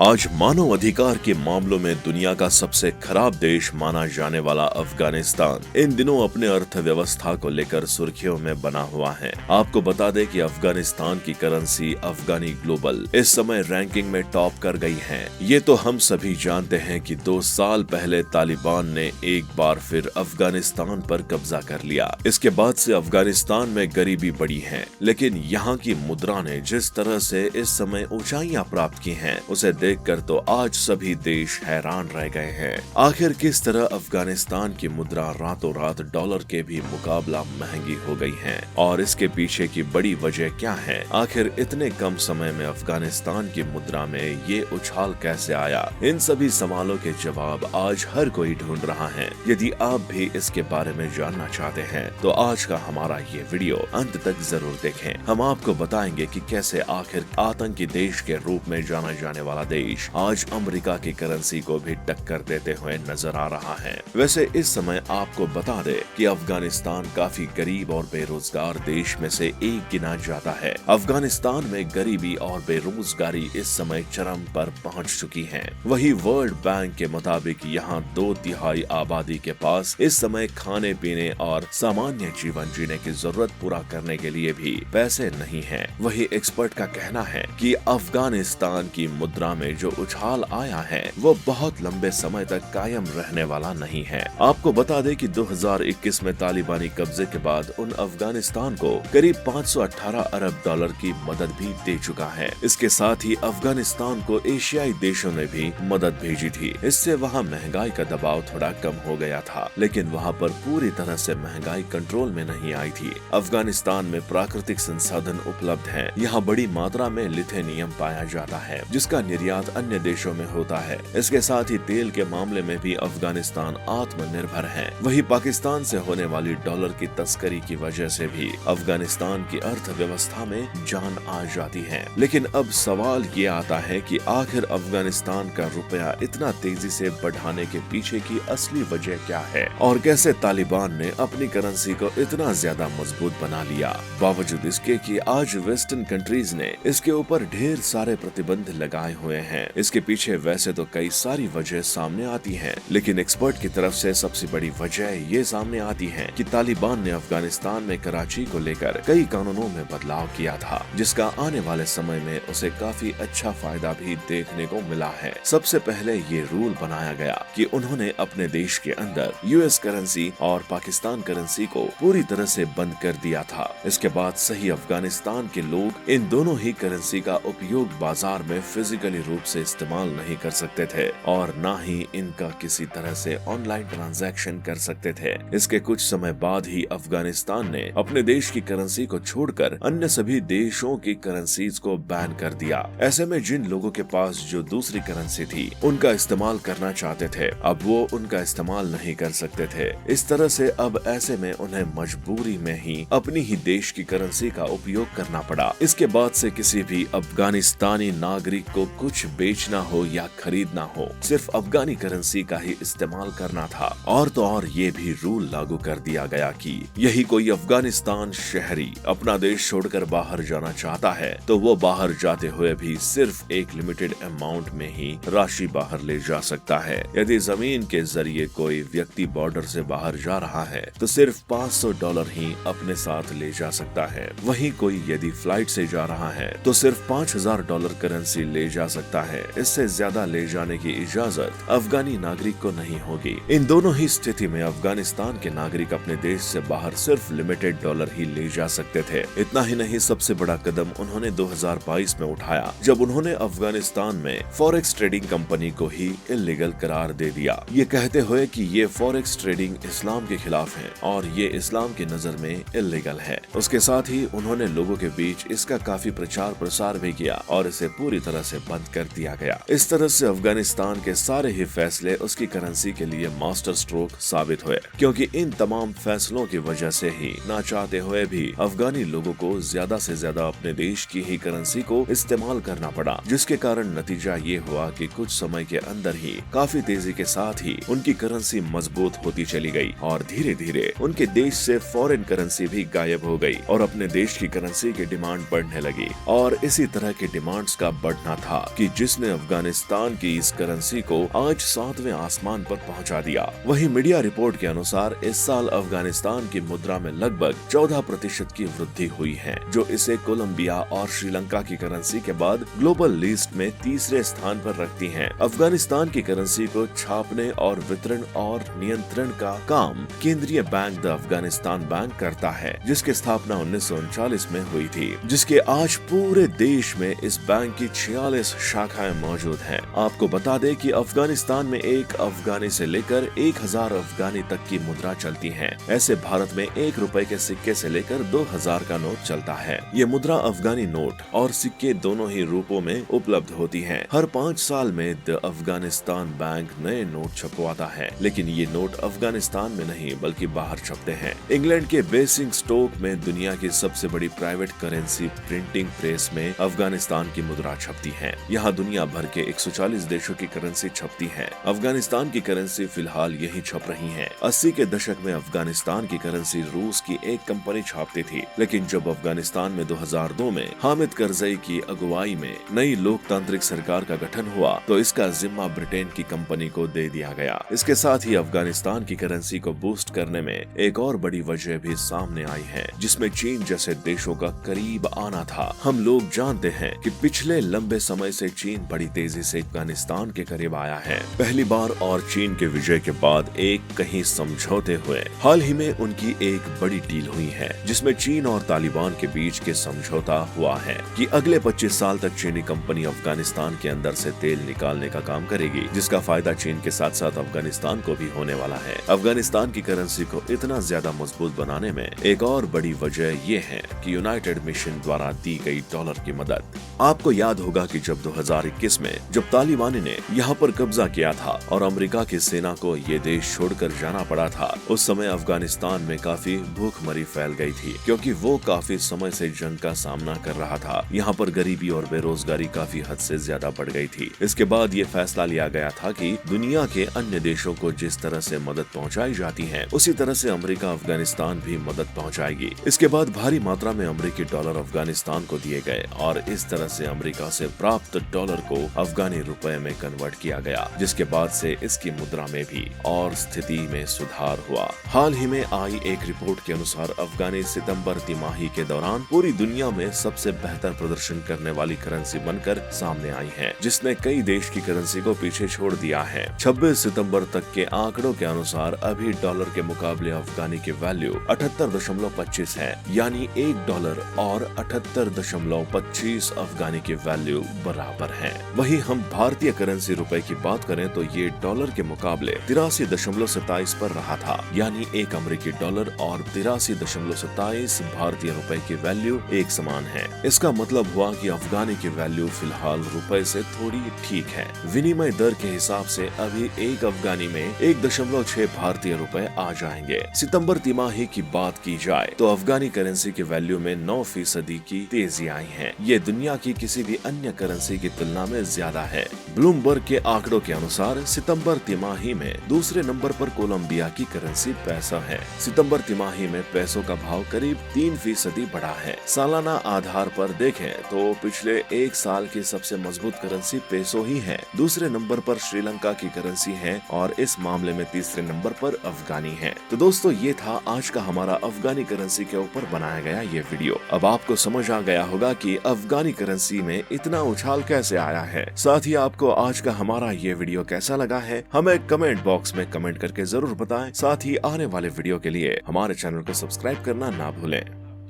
आज मानव अधिकार के मामलों में दुनिया का सबसे खराब देश माना जाने वाला अफगानिस्तान इन दिनों अपने अर्थव्यवस्था को लेकर सुर्खियों में बना हुआ है। आपको बता दें कि अफगानिस्तान की करेंसी अफगानी ग्लोबल इस समय रैंकिंग में टॉप कर गई है। ये तो हम सभी जानते हैं कि 2 साल पहले तालिबान ने एक बार फिर अफगानिस्तान पर कब्जा कर लिया। इसके बाद से अफगानिस्तान में गरीबी बढ़ी है, लेकिन यहाँ की मुद्रा ने जिस तरह से इस समय ऊंचाइयां प्राप्त की हैं, उसे देखकर तो आज सभी देश हैरान रह गए हैं। आखिर किस तरह अफगानिस्तान की मुद्रा रातों रात डॉलर के भी मुकाबला महंगी हो गई है और इसके पीछे की बड़ी वजह क्या है? आखिर इतने कम समय में अफगानिस्तान की मुद्रा में ये उछाल कैसे आया? इन सभी सवालों के जवाब आज हर कोई ढूंढ रहा है। यदि आप भी इसके बारे में जानना चाहते हैं तो आज का हमारा ये वीडियो अंत तक जरूर देखें। हम आपको बताएंगे कि कैसे आखिर आतंकी देश के रूप में जाना जाने वाला देश आज अमेरिका की करेंसी को भी टक्कर देते हुए नजर आ रहा है। वैसे इस समय आपको बता दे कि अफगानिस्तान काफी गरीब और बेरोजगार देश में से एक गिना जाता है। अफगानिस्तान में गरीबी और बेरोजगारी इस समय चरम पर पहुंच चुकी है। वही वर्ल्ड बैंक के मुताबिक यहाँ 2/3 आबादी के पास इस समय खाने पीने और सामान्य जीवन जीने की जरूरत पूरा करने के लिए भी पैसे नहीं है। वही एक्सपर्ट का कहना है कि अफगानिस्तान की मुद्रा में जो उछाल आया है वो बहुत लंबे समय तक कायम रहने वाला नहीं है। आपको बता दें कि 2021 में तालिबानी कब्जे के बाद उन अफगानिस्तान को करीब 518 अरब डॉलर की मदद भी दे चुका है। इसके साथ ही अफगानिस्तान को एशियाई देशों ने भी मदद भेजी थी। इससे वहाँ महंगाई का दबाव थोड़ा कम हो गया था, लेकिन वहाँ पर पूरी तरह से महंगाई कंट्रोल में नहीं आई थी। अफगानिस्तान में प्राकृतिक संसाधन उपलब्ध हैं। यहाँ बड़ी मात्रा में लिथेनियम पाया जाता है, जिसका निर्यात अन्य देशों में होता है। इसके साथ ही तेल के मामले में भी अफगानिस्तान आत्मनिर्भर है। वही पाकिस्तान से होने वाली डॉलर की तस्करी की वजह से भी अफगानिस्तान की अर्थव्यवस्था में जान आ जाती है। लेकिन अब सवाल ये आता है कि आखिर अफगानिस्तान का रुपया इतना तेजी से बढ़ाने के पीछे की असली वजह क्या है और कैसे तालिबान ने अपनी करेंसी को इतना ज्यादा मजबूत बना लिया, बावजूद इसके कि आज वेस्टर्न कंट्रीज ने इसके ऊपर ढेर सारे प्रतिबंध लगाए हुए हैं। इसके पीछे वैसे तो कई सारी वजह सामने आती हैं, लेकिन एक्सपर्ट की तरफ से सबसे बड़ी वजह ये सामने आती है कि तालिबान ने अफगानिस्तान में कराची को लेकर कई कानूनों में बदलाव किया था, जिसका आने वाले समय में उसे काफी अच्छा फायदा भी देखने को मिला है। सबसे पहले ये रूल बनाया गया कि उन्होंने अपने देश के अंदर यूएस करेंसी और पाकिस्तान करेंसी को पूरी तरह से बंद कर दिया था। इसके बाद सही अफगानिस्तान के लोग इन दोनों ही करेंसी का उपयोग बाजार में फिजिकली रूप से इस्तेमाल नहीं कर सकते थे और न ही इनका किसी तरह से ऑनलाइन ट्रांजैक्शन कर सकते थे। इसके कुछ समय बाद ही अफगानिस्तान ने अपने देश की करेंसी को छोड़कर अन्य सभी देशों की करेंसीज को बैन कर दिया। ऐसे में जिन लोगों के पास जो दूसरी करेंसी थी उनका इस्तेमाल करना चाहते थे, अब वो उनका इस्तेमाल नहीं कर सकते थे। इस तरह से अब ऐसे में उन्हें मजबूरी में ही अपनी ही देश की करेंसी का उपयोग करना पड़ा। इसके बाद से किसी भी अफगानिस्तानी नागरिक को कुछ बेचना हो या खरीदना हो, सिर्फ अफगानी करेंसी का ही इस्तेमाल करना था। और तो और ये भी रूल लागू कर दिया गया कि यही कोई अफगानिस्तान शहरी अपना देश छोड़कर बाहर जाना चाहता है तो वो बाहर जाते हुए भी सिर्फ एक लिमिटेड अमाउंट में ही राशि बाहर ले जा सकता है। यदि जमीन के जरिए कोई व्यक्ति बॉर्डर से बाहर जा रहा है तो सिर्फ $500 ही अपने साथ ले जा सकता है। वहीं कोई यदि फ्लाइट से जा रहा है तो सिर्फ $5000 करेंसी ले जा सकता है। इससे ज्यादा ले जाने की इजाजत अफगानी नागरिक को नहीं होगी। इन दोनों ही स्थिति में अफगानिस्तान के नागरिक अपने देश से बाहर सिर्फ लिमिटेड डॉलर ही ले जा सकते थे। इतना ही नहीं, सबसे बड़ा कदम उन्होंने 2022 में उठाया जब उन्होंने अफगानिस्तान में फॉरेक्स ट्रेडिंग कंपनी को ही इल्लीगल करार दे दिया, ये कहते हुए कि ये फॉरेक्स ट्रेडिंग इस्लाम के खिलाफ है और ये इस्लाम की नजर में इल्लीगल है। उसके साथ ही उन्होंने लोगों के बीच इसका काफी प्रचार प्रसार भी किया और इसे पूरी तरह से बंद कर दिया गया। इस तरह से अफगानिस्तान के सारे ही फैसले उसकी करेंसी के लिए मास्टर स्ट्रोक साबित हुए, क्योंकि इन तमाम फैसलों की वजह से ही ना चाहते हुए भी अफगानी लोगों को ज्यादा से ज्यादा अपने देश की ही करेंसी को इस्तेमाल करना पड़ा, जिसके कारण नतीजा ये हुआ कि कुछ समय के अंदर ही काफी तेजी के साथ ही उनकी करेंसी मजबूत होती चली गई और धीरे धीरे उनके देश से फॉरेन करेंसी भी गायब हो गई और अपने देश की करेंसी की डिमांड बढ़ने लगी। और इसी तरह की डिमांड्स का बढ़ना था कि कि जिसने अफगानिस्तान की इस करेंसी को आज 7वें आसमान पर पहुंचा दिया। वहीं मीडिया रिपोर्ट के अनुसार इस साल अफगानिस्तान की मुद्रा में लगभग 14% की वृद्धि हुई है, जो इसे कोलंबिया और श्रीलंका की करेंसी के बाद ग्लोबल लिस्ट में तीसरे स्थान पर रखती है। अफगानिस्तान की करेंसी को छापने और वितरण और नियंत्रण का काम केंद्रीय बैंक द अफगानिस्तान बैंक करता है, जिसकी स्थापना 1939 में हुई थी, जिसके आज पूरे देश में इस बैंक की 46 शाखाएं मौजूद हैं। आपको बता दें कि अफगानिस्तान में एक अफगानी से लेकर 1000 अफगानी तक की मुद्रा चलती है। ऐसे भारत में 1 रुपए के सिक्के से लेकर 2000 का नोट चलता है। ये मुद्रा अफगानी नोट और सिक्के दोनों ही रूपों में उपलब्ध होती है। हर 5 साल में द अफगानिस्तान बैंक नए नोट छपवाता है, लेकिन ये नोट अफगानिस्तान में नहीं बल्कि बाहर छपते हैं। इंग्लैंड के बेसिंगस्टोक में दुनिया की सबसे बड़ी प्राइवेट करेंसी प्रिंटिंग प्रेस में अफगानिस्तान की मुद्रा छपती है। यहाँ दुनिया भर के 140 देशों की करेंसी छपती है। अफगानिस्तान की करेंसी फिलहाल यही छप रही है। 80 के दशक में अफगानिस्तान की करेंसी रूस की एक कंपनी छापती थी, लेकिन जब अफगानिस्तान में 2002 में हामिद करजई की अगुवाई में नई लोकतांत्रिक सरकार का गठन हुआ तो इसका जिम्मा ब्रिटेन की कंपनी को दे दिया गया। इसके साथ ही अफगानिस्तान की करेंसी को बूस्ट करने में एक और बड़ी वजह भी सामने आई है, जिसमें चीन जैसे देशों का करीब आना था। हम लोग जानते हैं कि पिछले लंबे समय से चीन बड़ी तेजी से अफगानिस्तान के करीब आया है। पहली बार और चीन के विजय के बाद एक कहीं समझौते हुए। हाल ही में उनकी एक बड़ी डील हुई है, जिसमें चीन और तालिबान के बीच के समझौता हुआ है कि अगले 25 साल तक चीनी कंपनी अफगानिस्तान के अंदर से तेल निकालने का काम करेगी, जिसका फायदा चीन के साथ साथ अफगानिस्तान को भी होने वाला है। अफगानिस्तान की करेंसी को इतना ज्यादा मजबूत बनाने में एक और बड़ी वजह ये है कि यूनाइटेड मिशन द्वारा दी गई डॉलर की मदद। आपको याद होगा कि जब 2021 में जब तालिबान ने यहाँ पर कब्जा किया था और अमेरिका की सेना को ये देश छोड़कर जाना पड़ा था, उस समय अफगानिस्तान में काफी भूखमरी फैल गई थी, क्योंकि वो काफी समय से जंग का सामना कर रहा था। यहाँ पर गरीबी और बेरोजगारी काफी हद से ज्यादा बढ़ गई थी। इसके बाद ये फैसला लिया गया था कि दुनिया के अन्य देशों को जिस तरह से मदद पहुंचाई जाती है, उसी तरह से अमेरिका अफगानिस्तान भी मदद पहुंचाएगी। इसके बाद भारी मात्रा में अमेरिकी डॉलर अफगानिस्तान को दिए गए और इस तरह से अमेरिका से प्राप्त डॉलर को अफगानी रुपए में कन्वर्ट किया गया, जिसके बाद से इसकी मुद्रा में भी और स्थिति में सुधार हुआ। हाल ही में आई एक रिपोर्ट के अनुसार अफगानी सितंबर तिमाही के दौरान पूरी दुनिया में सबसे बेहतर प्रदर्शन करने वाली करेंसी बनकर सामने आई है, जिसने कई देश की करेंसी को पीछे छोड़ दिया है। 26 सितंबर तक के आंकड़ों के अनुसार अभी डॉलर के मुकाबले अफगानी की वैल्यू 78.25 है, यानी $1 और 78.25 अफगानी की वैल्यू बराबर है। वहीं हम भारतीय करेंसी रुपए की बात करें तो ये डॉलर के मुकाबले 83.27 पर रहा था, यानी एक अमेरिकी डॉलर और 83.27 भारतीय रुपए की वैल्यू एक समान है। इसका मतलब हुआ कि अफगानी की वैल्यू फिलहाल रुपए से थोड़ी ठीक है। विनिमय दर के हिसाब से अभी एक अफगानी में 1.6 भारतीय रुपए आ जाएंगे। सितंबर तिमाही की बात की जाए तो अफगानी करेंसी की वैल्यू में 9% की तेजी आई है। ये दुनिया की किसी भी अन्य करेंसी की तुलना में ज्यादा है। ब्लूमबर्ग के आंकड़ों के अनुसार सितंबर तिमाही में दूसरे नंबर पर कोलंबिया की करेंसी पैसा है। सितंबर तिमाही में पैसों का भाव करीब 3% बढ़ा है। सालाना आधार पर देखें तो पिछले एक साल की सबसे मजबूत करेंसी पेसो ही है। दूसरे नंबर पर श्रीलंका की करेंसी है और इस मामले में तीसरे नंबर पर अफगानी है। तो दोस्तों, ये था आज का हमारा अफगानी करेंसी के ऊपर बनाया गया ये वीडियो। अब आपको समझ आ गया होगा कि अफगानी करेंसी में इतना उछाल कैसे आया है। साथ ही आपको आज का हमारा ये वीडियो कैसा लगा है, हमें कमेंट बॉक्स में कमेंट करके जरूर बताएं। साथ ही आने वाले वीडियो के लिए हमारे चैनल को सब्सक्राइब करना ना भूलें।